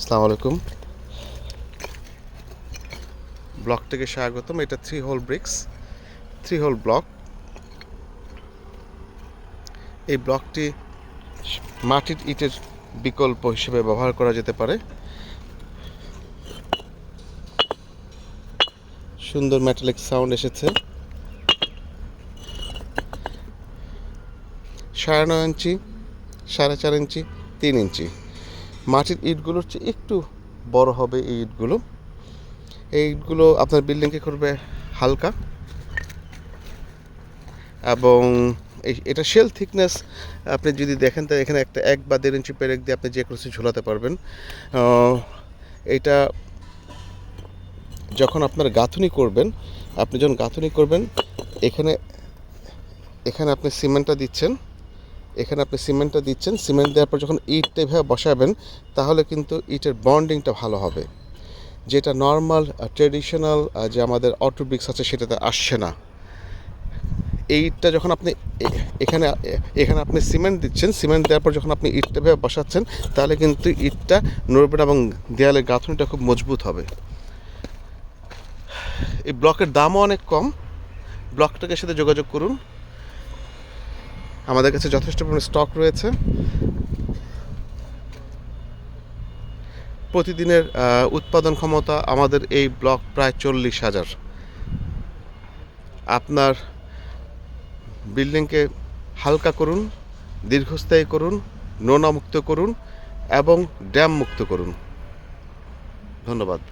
আসসালামু আলাইকুম। ব্লক থেকে স্বাগতম। এটা 3 হোল ব্রিক্স, 3 হোল ব্লক। এই ব্লকটি মাটির ইটের বিকল্প হিসেবে ব্যবহার করা যেতে পারে। সুন্দর মেটালিক সাউন্ড এসেছে। 9.5 ইঞ্চি, 4.5 ইঞ্চি, 3 ইঞ্চি। মাটির ইটগুলোর চেয়ে একটু বড় হবে এই ইটগুলো। এই ইটগুলো আপনার বিল্ডিংকে করবে হালকা, এবং এটা শেল থিকনেস আপনি যদি দেখেন তো এখানে একটা 1 বা 1.5 ইঞ্চি পেরেক দিয়ে আপনি যে কোনো কিছু ঝুলাতে পারবেন। এটা যখন আপনার গাঁথুনি করবেন, আপনি যখন গাঁথুনি করবেন এখানে এখানে আপনি সিমেন্টটা দিচ্ছেন, সিমেন্ট দেওয়ার পর যখন ইটটা এভাবে বসাবেন তাহলে কিন্তু ইটের বন্ডিংটা ভালো হবে, যেটা নর্মাল ট্রেডিশনাল যে আমাদের অটো ব্রিক্স আছে সেটাতে আসছে না। এই ইটটা যখন আপনি এখানে এখানে আপনি সিমেন্ট দিচ্ছেন, সিমেন্ট দেওয়ার পর যখন আপনি ইটটা ভেবে বসাচ্ছেন তাহলে কিন্তু ইটটা নড়বে না এবং দেয়ালের গাঁথনিটা খুব মজবুত হবে। এই ব্লকের দামও অনেক কম। ব্লকটাকে সাথে যোগাযোগ করুন, আমাদের কাছে যথেষ্ট পরিমাণে স্টক রয়েছে। প্রতিদিনের উৎপাদন ক্ষমতা আমাদের এই ব্লক প্রায় 40,000। আপনার বিল্ডিংকে হালকা করুন, দীর্ঘস্থায়ী করুন, নোনা মুক্ত করুন এবং ড্যাম মুক্ত করুন। ধন্যবাদ।